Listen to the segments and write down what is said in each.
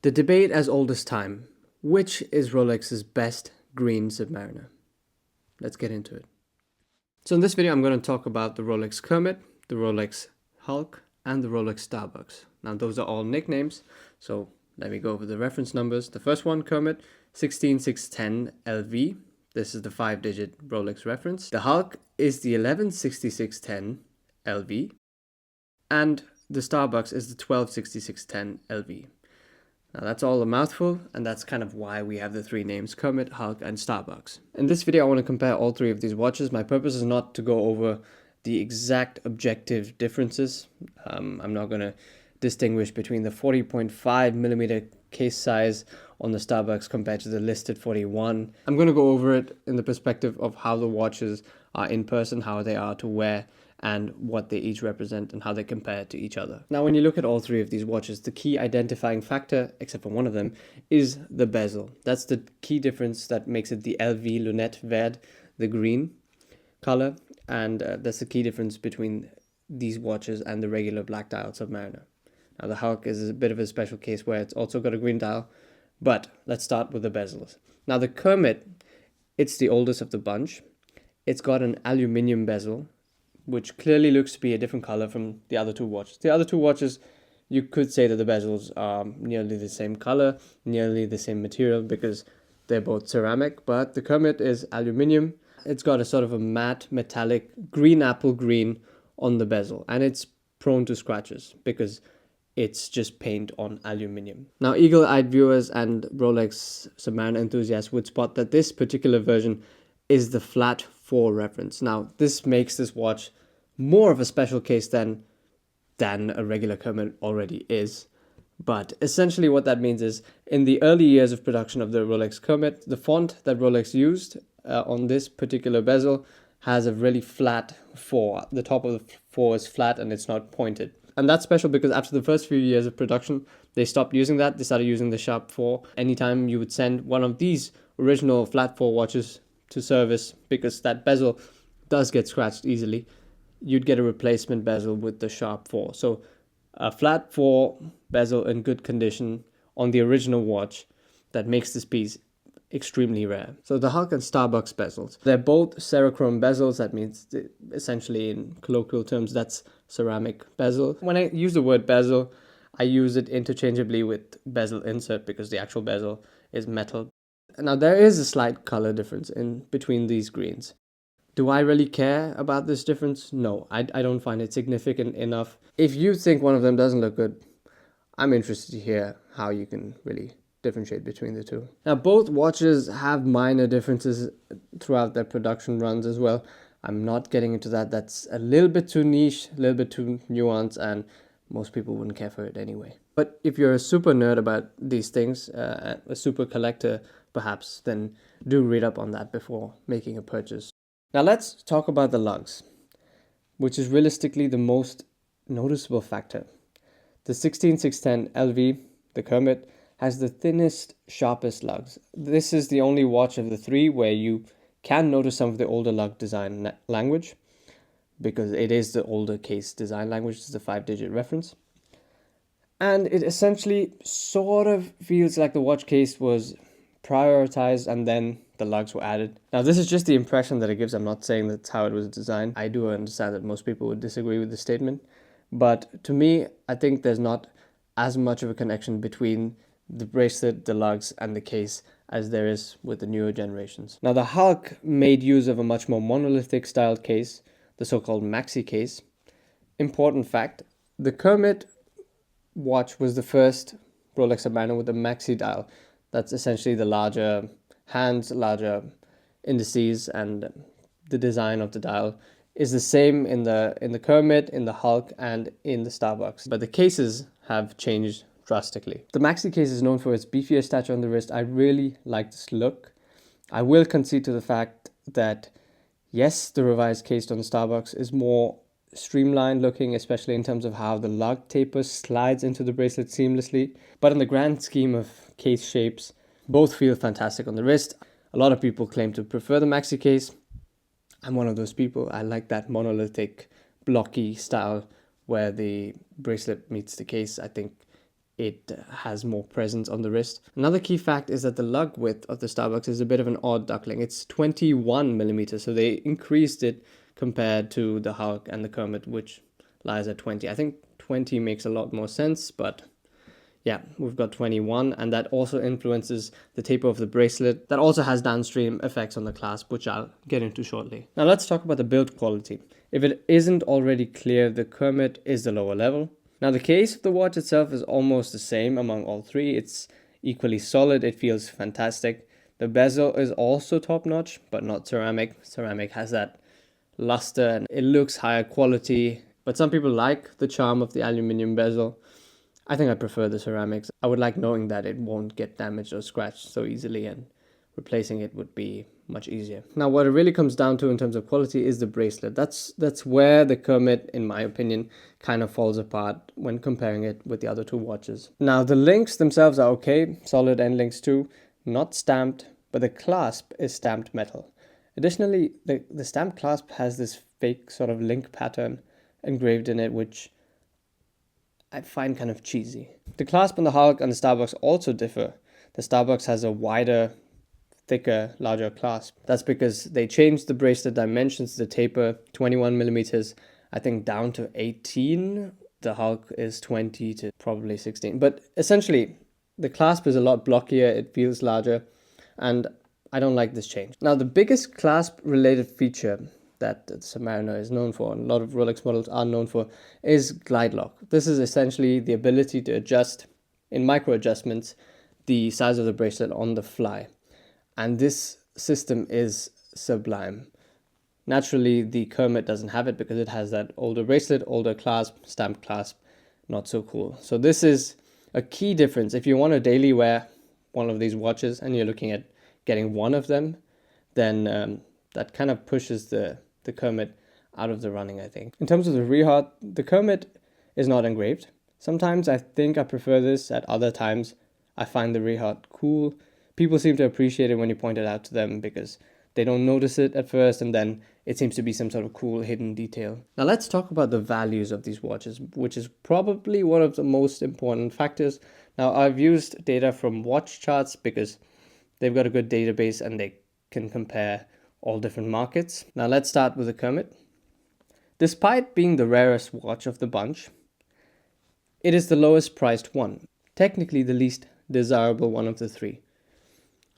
The debate as old as time. Which is Rolex's best green Submariner? Let's get into it. So in this video, I'm going to talk about the Rolex Kermit, the Rolex Hulk, and the Rolex Starbucks. Now, those are all nicknames, so let me go over the reference numbers. The first one, Kermit, 16610 LV. This is the 5-digit Rolex reference. The Hulk is the 116610 LV, and the Starbucks is the 126610 LV. Now that's all a mouthful, and that's kind of why we have the three names, Kermit, Hulk, and Starbucks. In this video, I want to compare all three of these watches. My purpose is not to go over the exact objective differences. I'm not going to distinguish between the 40.5 millimeter case size on the Starbucks compared to the listed 41. I'm going to go over it in the perspective of how the watches are in person, how they are to wear, and what they each represent and how they compare to each other. Now, when you look at all three of these watches, the key identifying factor, except for one of them, is the bezel. That's the key difference that makes it the LV Lunette Verde, the green color, and that's the key difference between these watches and the regular black dial Submariner. Now, the Hulk is a bit of a special case where it's also got a green dial, but let's start with the bezels. Now, the Kermit, it's the oldest of the bunch. It's got an aluminium bezel, which clearly looks to be a different color from the other two watches. The other two watches, you could say that the bezels are nearly the same color, nearly the same material, because they're both ceramic, but the Kermit is aluminium. It's got a sort of a matte metallic green apple green on the bezel, and it's prone to scratches because it's just paint on aluminium. Now, eagle-eyed viewers and Rolex Submariner enthusiasts would spot that this particular version is the flat 4 reference. Now, this makes this watch more of a special case than a regular Kermit already is. But essentially what that means is, in the early years of production of the Rolex Kermit, the font that Rolex used on this particular bezel has a really flat 4. The top of the 4 is flat and it's not pointed. And that's special because after the first few years of production, they stopped using that. They started using the sharp 4. Anytime you would send one of these original flat 4 watches to service, because that bezel does get scratched easily, you'd get a replacement bezel with the sharp 4. So a flat 4 bezel in good condition on the original watch, that makes this piece extremely rare. So the Hulk and Starbucks bezels, they're both cerachrome bezels. That means essentially in colloquial terms, that's ceramic bezel. When I use the word bezel, I use it interchangeably with bezel insert because the actual bezel is metal. Now, there is a slight color difference in between these greens. Do I really care about this difference? No, I don't find it significant enough. If you think one of them doesn't look good, I'm interested to hear how you can really differentiate between the two. Now, both watches have minor differences throughout their production runs as well. I'm not getting into that. That's a little bit too niche, a little bit too nuanced, and most people wouldn't care for it anyway. But if you're a super nerd about these things, a super collector perhaps, then do read up on that before making a purchase. Now let's talk about the lugs, which is realistically the most noticeable factor. The 16610 LV, the Kermit, has the thinnest, sharpest lugs. This is the only watch of the three where you can notice some of the older lug design language, because it is the older case design language. It's the 5-digit reference. And it essentially sort of feels like the watch case was prioritized and then the lugs were added. Now, this is just the impression that it gives. I'm not saying that's how it was designed. I do understand that most people would disagree with the statement, but to me, I think there's not as much of a connection between the bracelet, the lugs, and the case as there is with the newer generations. Now, the Hulk made use of a much more monolithic styled case, the so-called maxi case. Important fact, the Kermit watch was the first Rolex Submariner with a maxi dial. That's essentially the larger hands, larger indices, and the design of the dial is the same in the Kermit, in the Hulk, and in the Starbucks. But the cases have changed drastically. The maxi case is known for its beefier stature on the wrist. I really like this look. I will concede to the fact that, yes, the revised case on the Starbucks is more streamlined looking, especially in terms of how the lug taper slides into the bracelet seamlessly. But in the grand scheme of case shapes, both feel fantastic on the wrist. A lot of people claim to prefer the maxi case. I'm one of those people. I like that monolithic, blocky style where the bracelet meets the case. I think it has more presence on the wrist. Another key fact is that the lug width of the Starbucks is a bit of an odd duckling. It's 21 millimeters, so they increased it compared to the Hulk and the Kermit, which lies at 20. I think 20 makes a lot more sense, but yeah, we've got 21, and that also influences the taper of the bracelet. That also has downstream effects on the clasp, which I'll get into shortly. Now let's talk about the build quality. If it isn't already clear, the Kermit is the lower level. Now the case of the watch itself is almost the same among all three. It's equally solid, it feels fantastic. The bezel is also top-notch, but not ceramic. Ceramic has that luster and it looks higher quality, but some people like the charm of the aluminium bezel. I think I prefer the ceramics. I would like knowing that it won't get damaged or scratched so easily, and replacing it would be much easier. Now, what it really comes down to in terms of quality is the bracelet. That's where the Kermit, in my opinion, kind of falls apart when comparing it with the other two watches. Now, the links themselves are okay, solid end links too, not stamped, but the clasp is stamped metal. Additionally, the stamped clasp has this fake sort of link pattern engraved in it, which I find kind of cheesy. The clasp on the Hulk and the Starbucks also differ. The Starbucks has a wider, thicker, larger clasp. That's because they changed the bracelet dimensions, the taper 21 millimeters, I think down to 18. The Hulk is 20 to probably 16. But essentially, the clasp is a lot blockier, it feels larger, and I don't like this change. Now, the biggest clasp related feature that the Submariner is known for, and a lot of Rolex models are known for, is glide lock. This is essentially the ability to adjust, in micro adjustments, the size of the bracelet on the fly. And this system is sublime. Naturally, the Kermit doesn't have it because it has that older bracelet, older clasp, stamped clasp, not so cool. So this is a key difference. If you want to daily wear one of these watches and you're looking at getting one of them, then that kind of pushes the Kermit out of the running, I think. In terms of the rear heart, the Kermit is not engraved. Sometimes I think I prefer this. At other times, I find the rear heart cool. People seem to appreciate it when you point it out to them because they don't notice it at first, and then it seems to be some sort of cool hidden detail. Now let's talk about the values of these watches, which is probably one of the most important factors. Now, I've used data from watch charts because they've got a good database and they can compare all different markets. Now let's start with the Kermit. Despite being the rarest watch of the bunch, it is the lowest priced one, technically the least desirable one of the three.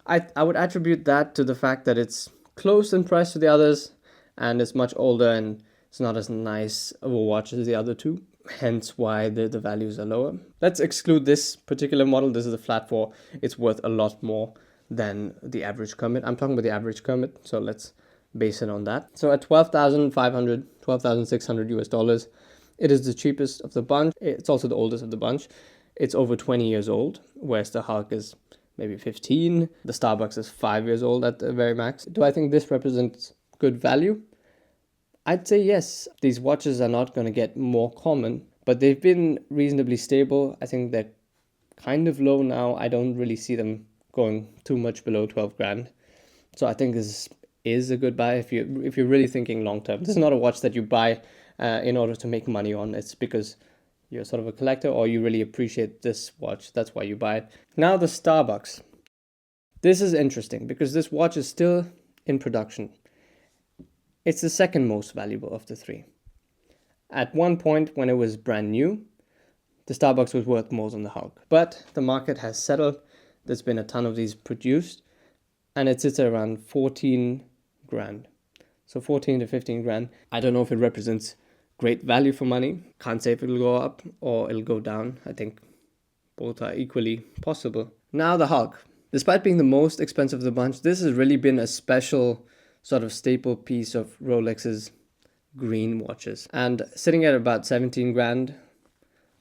I would attribute that to the fact that it's close in price to the others and it's much older and it's not as nice of a watch as the other two, hence why the values are lower. Let's exclude this particular model. This is a flat 4. It's worth a lot more than the average Kermit. I'm talking about the average Kermit, so let's base it on that. So at $12,600 US dollars, it is the cheapest of the bunch. It's also the oldest of the bunch. It's over 20 years old, whereas the Hulk is maybe 15. The Starbucks is 5 years old at the very max. Do I think this represents good value? I'd say yes. These watches are not going to get more common, but they've been reasonably stable. I think they're kind of low now. I don't really see them going too much below 12 grand. So I think this is a good buy if you're really thinking long term. This is not a watch that you buy in order to make money on. It's because you're sort of a collector or you really appreciate this watch. That's why you buy it. Now the Starbucks. This is interesting because this watch is still in production. It's the second most valuable of the three. At one point when it was brand new, the Starbucks was worth more than the Hulk. But the market has settled. There's been a ton of these produced and it sits at around 14 grand. So 14 to 15 grand. I don't know if it represents great value for money. Can't say if it'll go up or it'll go down. I think both are equally possible. Now the Hulk. Despite being the most expensive of the bunch, this has really been a special sort of staple piece of Rolex's green watches. And sitting at about 17 grand,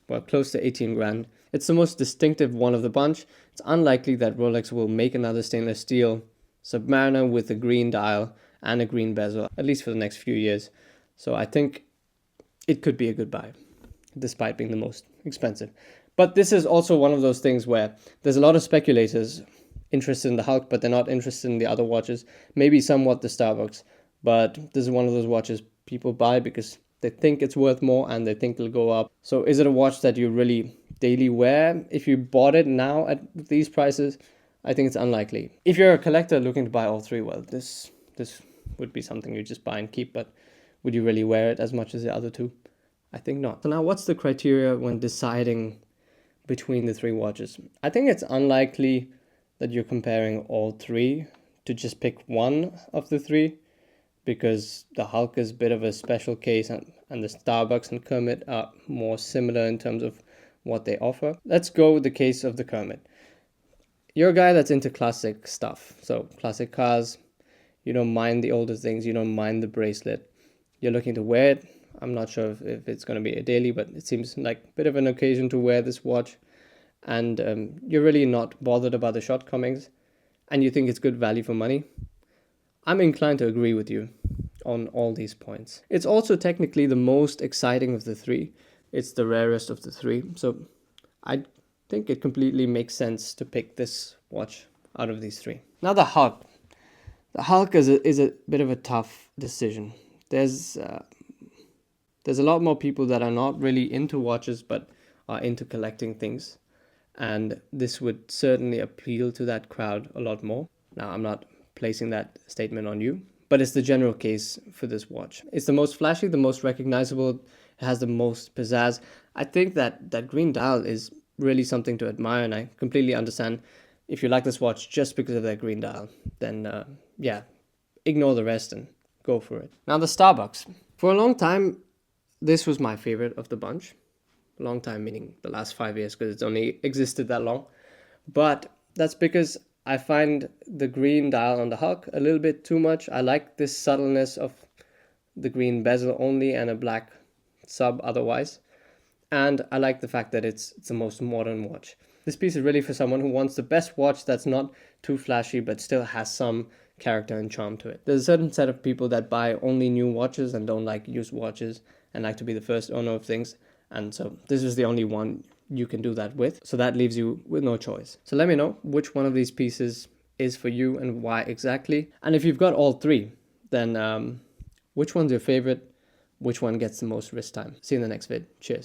well, close to 18 grand, it's the most distinctive one of the bunch. It's unlikely that Rolex will make another stainless steel Submariner with a green dial and a green bezel, at least for the next few years. So I think it could be a good buy, despite being the most expensive. But this is also one of those things where there's a lot of speculators interested in the Hulk, but they're not interested in the other watches. Maybe somewhat the Starbucks, but this is one of those watches people buy because they think it's worth more and they think it'll go up. So is it a watch that you really daily wear. If you bought it now at these prices, I think it's unlikely. If you're a collector looking to buy all three, well, this would be something you just buy and keep, but would you really wear it as much as the other two? I think not. So now what's the criteria when deciding between the three watches? I think it's unlikely that you're comparing all three to just pick one of the three, because the Hulk is a bit of a special case, and the Starbucks and Kermit are more similar in terms of what they offer. Let's go with the case of the Kermit. You're a guy that's into classic stuff, so classic cars. You don't mind the older things, you don't mind the bracelet. You're looking to wear it. I'm not sure if it's going to be a daily, but it seems like a bit of an occasion to wear this watch. And you're really not bothered about the shortcomings, and you think it's good value for money. I'm inclined to agree with you on all these points. It's also technically the most exciting of the three. It's the rarest of the three. So I think it completely makes sense to pick this watch out of these three. Now the Hulk. The Hulk is a bit of a tough decision. There's a lot more people that are not really into watches but are into collecting things. And this would certainly appeal to that crowd a lot more. Now, I'm not placing that statement on you, but it's the general case for this watch. It's the most flashy, the most recognizable, it has the most pizzazz. I think that green dial is really something to admire, and I completely understand if you like this watch just because of that green dial, then yeah, ignore the rest and go for it. Now the Starbucks. For a long time, this was my favorite of the bunch. A long time meaning the last 5 years, because it's only existed that long. But that's because I find the green dial on the Hulk a little bit too much. I like this subtleness of the green bezel only and a black sub otherwise. And I like the fact that it's the most modern watch. This piece is really for someone who wants the best watch that's not too flashy but still has some character and charm to it. There's a certain set of people that buy only new watches and don't like used watches and like to be the first owner of things. And so this is the only one you can do that with. So that leaves you with no choice. So let me know which one of these pieces is for you and why exactly. And if you've got all three, then which one's your favorite? Which one gets the most wrist time? See you in the next vid. Cheers.